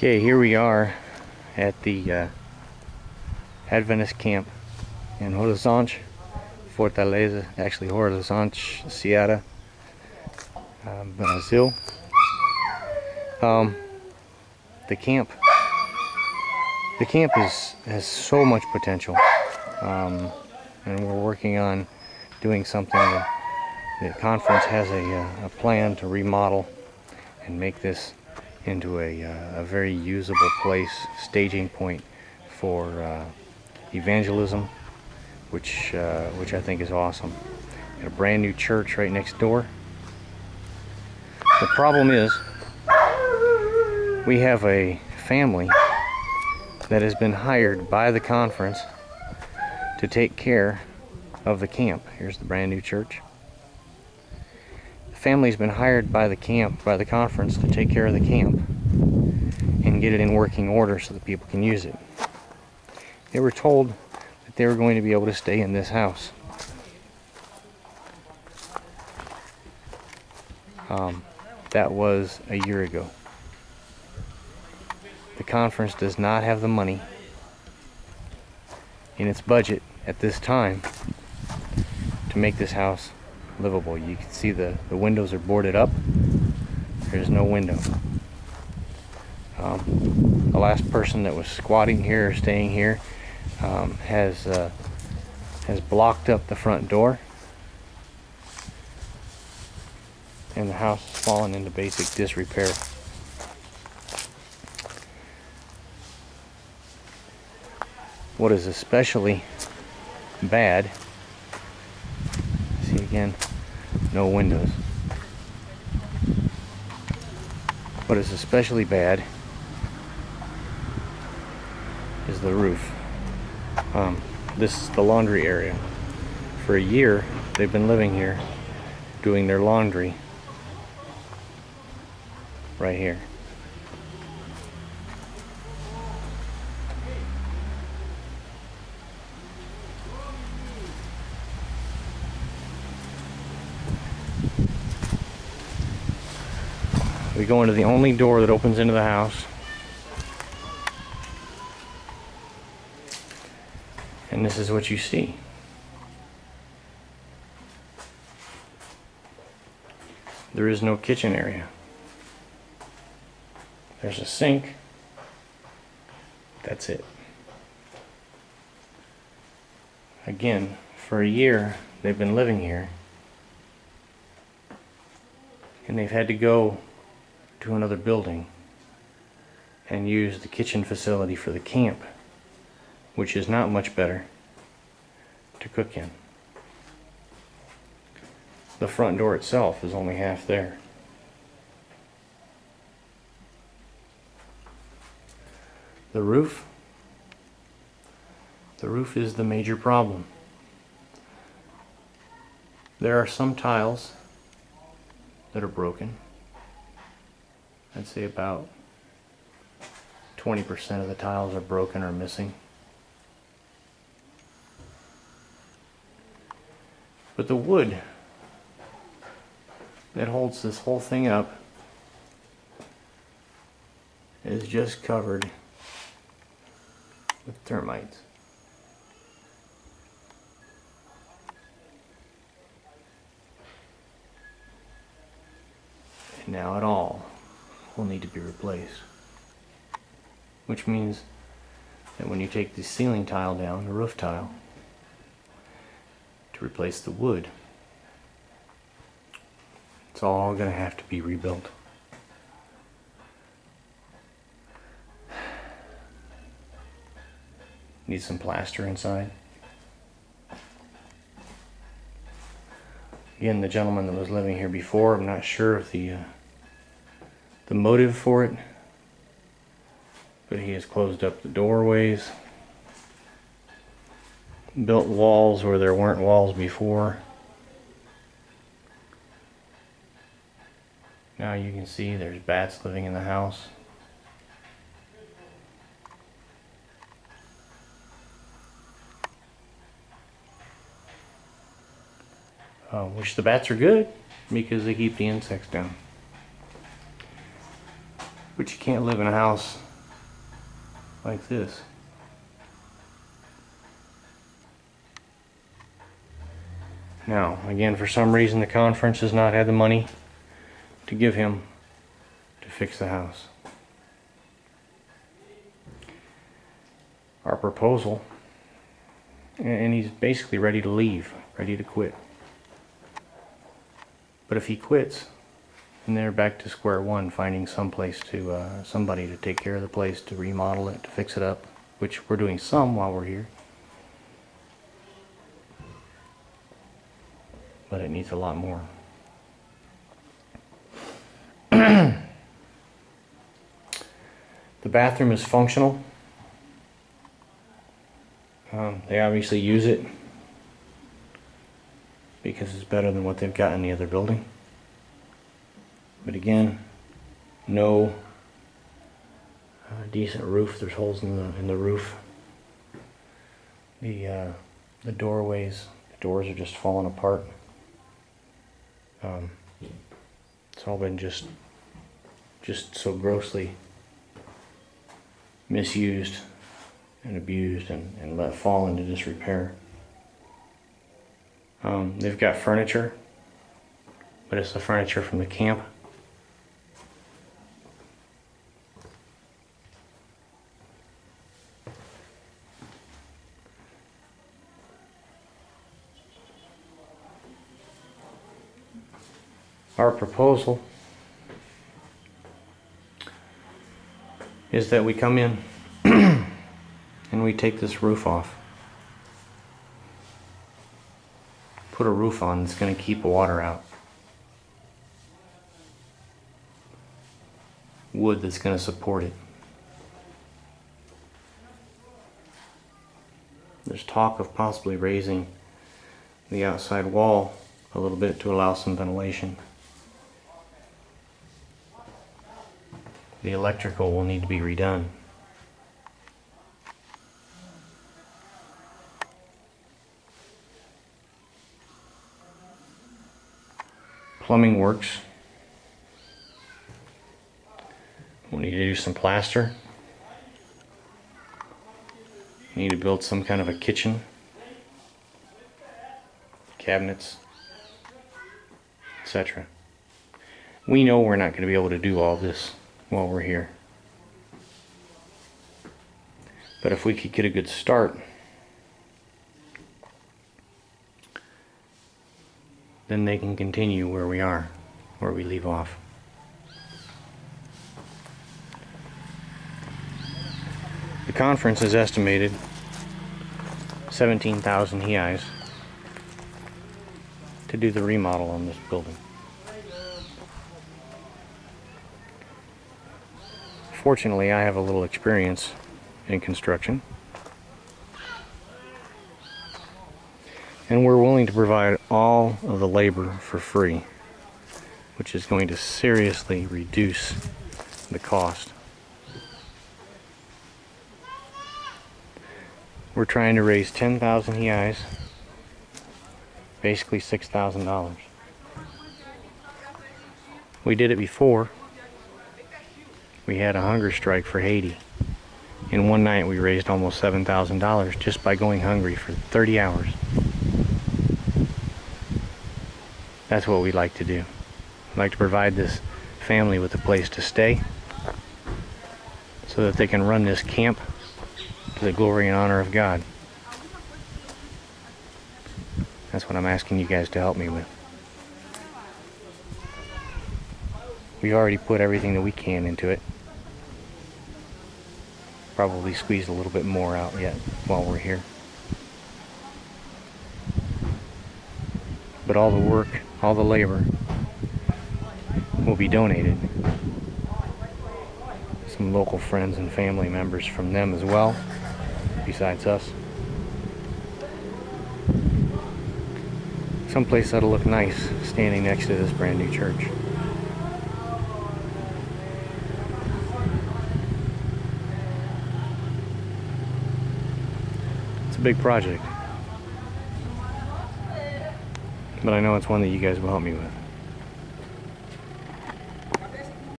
Okay, here we are at the Adventist camp in Horizonte, Fortaleza, actually Horizonte, Ceara, Brazil. The camp has so much potential, and we're working on doing something. The conference has a plan to remodel and make this into a very usable place, staging point for evangelism, which I think is awesome. Got a brand new church right next door. The problem is we have a family that has been hired by the conference to take care of the camp. Here's the brand new church. The family's been hired by the conference to take care of the camp and get it in working order so that people can use it. They were told that they were going to be able to stay in this house. That was a year ago. The conference does not have the money in its budget at this time to make this house livable. You can see the windows are boarded up. There's no window. The last person that was squatting here or staying here has blocked up the front door, and the house has fallen into basic disrepair. What is especially bad, see again, no windows. What is especially bad is the roof. This is the laundry area. For a year they've been living here doing their laundry right here. We go into the only door that opens into the house, and this is what you see. There is no kitchen area. There's a sink. That's it. Again, for a year they've been living here, and they've had to go to another building and use the kitchen facility for the camp, which is not much better to cook in. The front door itself is only half there. The roof is the major problem. There are some tiles that are broken. I'd say about 20% of the tiles are broken or missing. But the wood that holds this whole thing up is just covered with termites. And now it all will need to be replaced, which means that when you take the ceiling tile down, the roof tile, to replace the wood, it's all going to have to be rebuilt. Need some plaster inside. Again, the gentleman that was living here before, I'm not sure of the motive for it, but he has closed up the doorways, built walls where there weren't walls before. Now you can see there's bats living in the house. Which the bats are good because they keep the insects down. But you can't live in a house like this. Now, again, for some reason the conference has not had the money to give him to fix the house. Our proposal, and he's basically ready to leave, ready to quit. But if he quits, then they're back to square one, finding somebody to take care of the place, to remodel it, to fix it up, which we're doing some while we're here. But it needs a lot more. The bathroom is functional. They obviously use it because it's better than what they've got in the other building. But again, no decent roof. There's holes in the roof. The doorways, the doors are just falling apart. It's all been just so grossly misused and abused and let fall into disrepair. They've got furniture, but it's the furniture from the camp. Our proposal is that we come in and we take this roof off. Put a roof on that's going to keep water out. Wood that's going to support it. There's talk of possibly raising the outside wall a little bit to allow some ventilation. The electrical will need to be redone. Plumbing works. We'll need to do some plaster. We need to build some kind of a kitchen. Cabinets, etc. We know we're not going to be able to do all this while we're here. But if we could get a good start, then they can continue where we are, where we leave off. The conference has estimated 17,000 reais to do the remodel on this building. Fortunately, I have a little experience in construction, and we're willing to provide all of the labor for free, which is going to seriously reduce the cost. We're trying to raise 10,000 reais, basically $6,000. We did it before. We had a hunger strike for Haiti. In one night we raised almost $7,000 just by going hungry for 30 hours. That's what we like to do. We like to provide this family with a place to stay so that they can run this camp to the glory and honor of God. That's what I'm asking you guys to help me with. We already put everything that we can into it. Probably squeeze a little bit more out yet while we're here. But all the work, all the labor will be donated. Some local friends and family members from them as well, besides us. Someplace that'll look nice standing next to this brand new church. Big project, but I know it's one that you guys will help me with.